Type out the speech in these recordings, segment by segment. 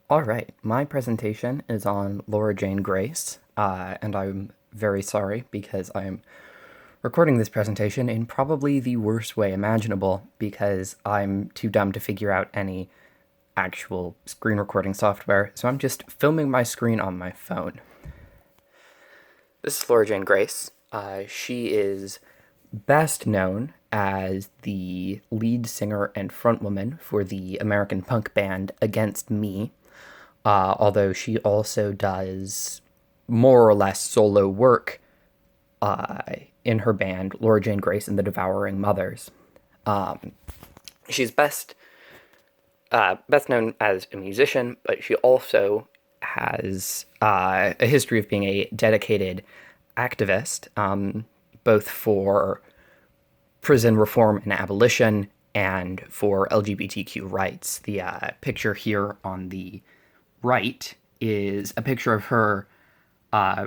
All right, my presentation is on Laura Jane Grace, and I'm very sorry because I'm recording this presentation in probably the worst way imaginable because I'm too dumb to figure out any actual screen recording software, so I'm just filming my screen on my phone. This is Laura Jane Grace. She is best known as the lead singer and frontwoman for the American punk band Against Me, although she also does more or less solo work in her band, Laura Jane Grace and the Devouring Mothers. She's best known as a musician, but she also has a history of being a dedicated activist, both for prison reform and abolition and for LGBTQ rights. The picture here on the right is a picture of her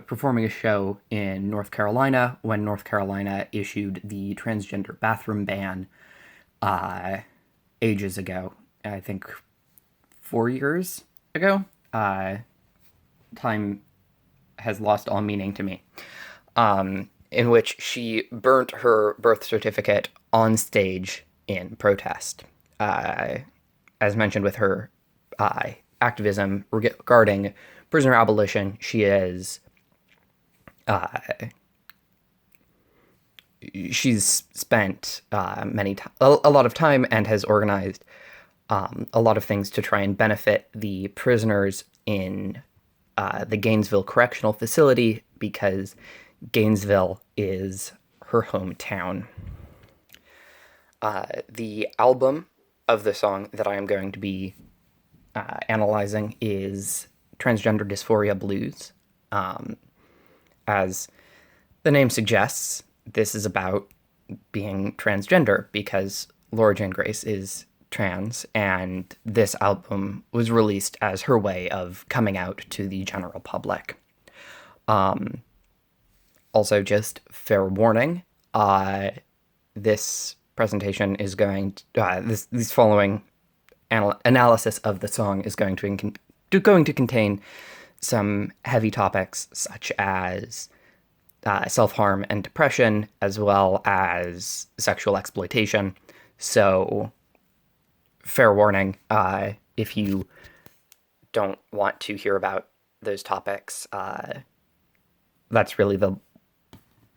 performing a show in North Carolina when North Carolina issued the transgender bathroom ban ages ago. I think 4 years ago. Time has lost all meaning to me. In which she burnt her birth certificate on stage in protest. As mentioned with her activism regarding prisoner abolition, she's spent a lot of time and has organized a lot of things to try and benefit the prisoners in the Gainesville Correctional Facility because Gainesville is her hometown. The album of the song that I am going to be analyzing is Transgender Dysphoria Blues. As the name suggests, this is about being transgender because Laura Jane Grace is trans, and this album was released as her way of coming out to the general public. Also, just fair warning, this presentation is going to, this following analysis of the song is going to contain some heavy topics such as self-harm and depression, as well as sexual exploitation. So, fair warning, if you don't want to hear about those topics, that's really the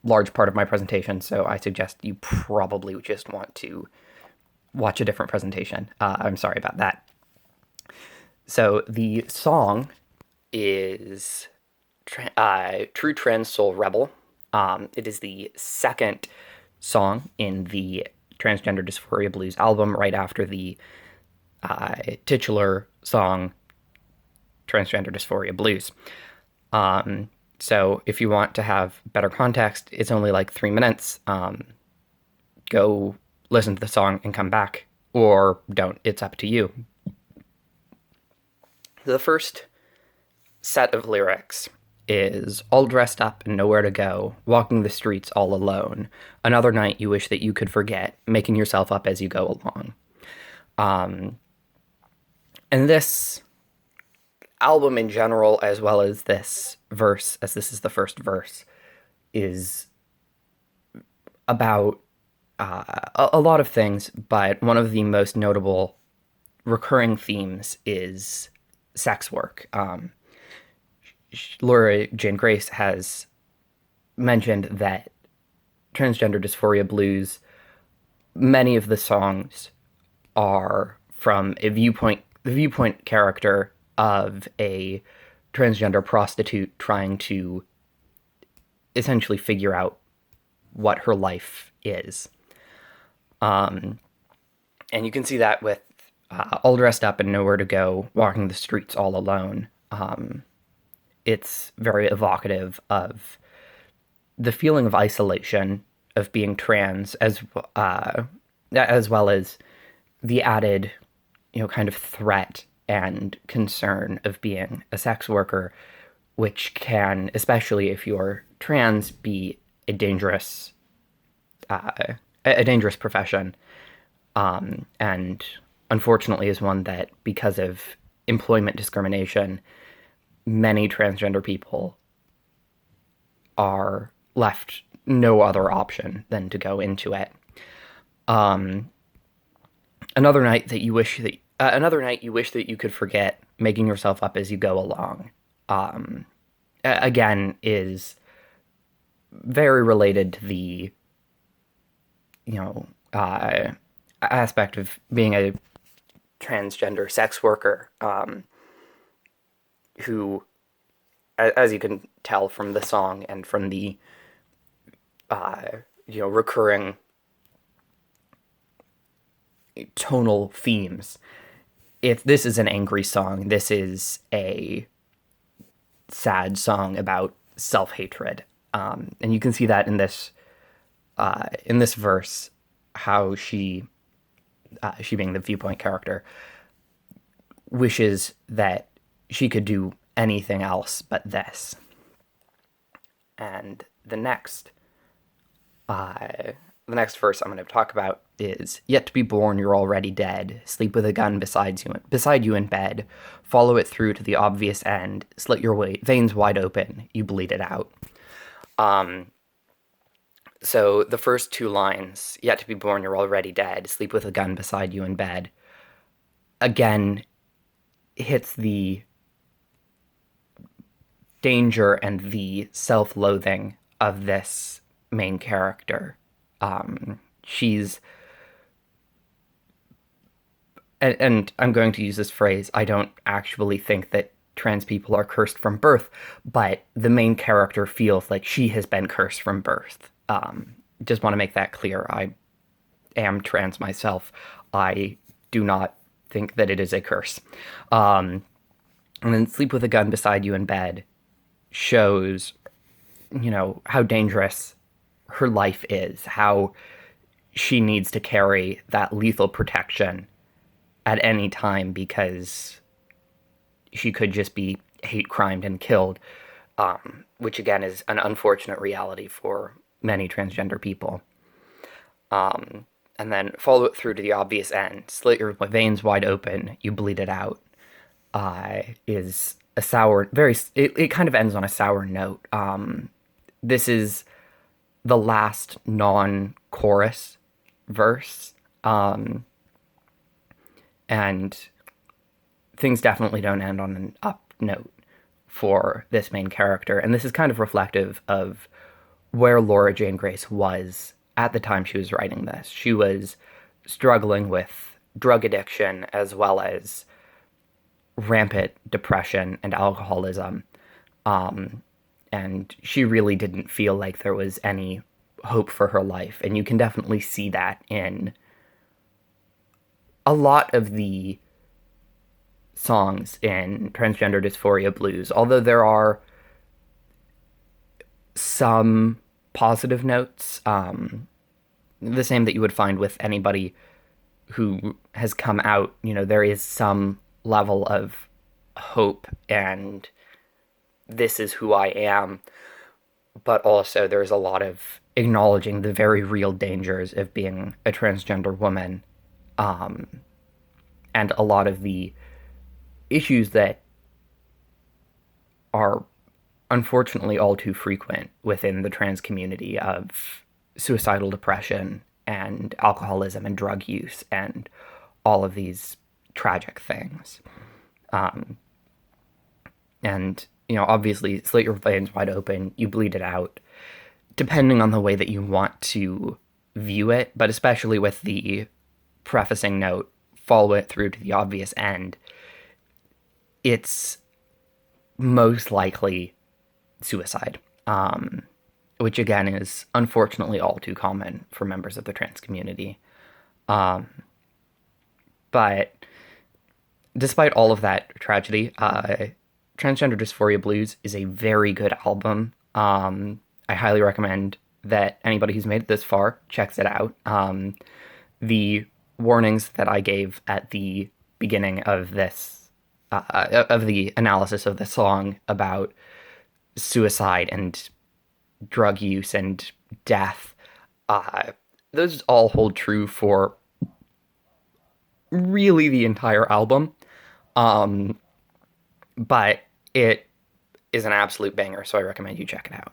large part of my presentation, so I suggest you probably just want to watch a different presentation. I'm sorry about that. So the song is True Trans Soul Rebel. It is the second song in the Transgender Dysphoria Blues album, right after the titular song Transgender Dysphoria Blues. So if you want to have better context, it's only like 3 minutes. Go listen to the song and come back, or don't. It's up to you. The first set of lyrics is all dressed up and nowhere to go, walking the streets all alone. Another night you wish that you could forget, making yourself up as you go along. And this album in general, as well as this verse, as this is the first verse, is about a lot of things, but one of the most notable recurring themes is sex work. Laura Jane Grace has mentioned that Transgender Dysphoria Blues, many of the songs are from the viewpoint character of a transgender prostitute trying to essentially figure out what her life is. And you can see that with all dressed up and nowhere to go, walking the streets all alone. It's very evocative of the feeling of isolation of being trans, as well as the added, kind of threat and concern of being a sex worker, which can, especially if you're trans, be a dangerous profession, and unfortunately is one that, because of employment discrimination, many transgender people are left no other option than to go into it. Um, another night that you wish that another night you wish that you could forget, making yourself up as you go along. Um, again, is very related to the you know aspect of being a transgender sex worker, who, as you can tell from the song and from the recurring tonal themes, if this is an angry song, this is a sad song about self-hatred. And you can see that in this verse, how she being the viewpoint character, wishes that she could do anything else but this. And the next verse I'm going to talk about is, "Yet to be born, you're already dead. Sleep with a gun beside you in bed. Follow it through to the obvious end. Slit your veins wide open. You bleed it out." So the first two lines, "Yet to be born, you're already dead. Sleep with a gun beside you in bed," again hits the danger and the self-loathing of this main character. She's and I'm going to use this phrase, I don't actually think that trans people are cursed from birth, but the main character feels like she has been cursed from birth. Just want to make that clear. I am trans myself. I do not think that it is a curse. And then "Sleep with a gun beside you in bed" shows, how dangerous her life is, how she needs to carry that lethal protection at any time because she could just be hate crimed and killed, which again is an unfortunate reality for many transgender people. And then "Follow it through to the obvious end. Slit your veins wide open. You bleed it out," is a sour, it kind of ends on a sour note. This is the last non-chorus verse, and things definitely don't end on an up note for this main character. And this is kind of reflective of where Laura Jane Grace was at the time she was writing this. She was struggling with drug addiction as well as rampant depression and alcoholism. And she really didn't feel like there was any hope for her life. And you can definitely see that in a lot of the songs in Transgender Dysphoria Blues, although there are some positive notes, the same that you would find with anybody who has come out. There is some level of hope and this is who I am, but also there's a lot of acknowledging the very real dangers of being a transgender woman, and a lot of the issues that are unfortunately all too frequent within the trans community of suicidal depression and alcoholism and drug use and all of these tragic things. And, obviously, "Slit your veins wide open, you bleed it out," depending on the way that you want to view it, but especially with the prefacing note, "Follow it through to the obvious end," it's most likely suicide, which again is unfortunately all too common for members of the trans community. But despite all of that tragedy, Transgender Dysphoria Blues is a very good album. I highly recommend that anybody who's made it this far checks it out. The warnings that I gave at the beginning of this, of the analysis of the song about suicide and drug use and death, those all hold true for really the entire album. Um, but it is an absolute banger, so I recommend you check it out.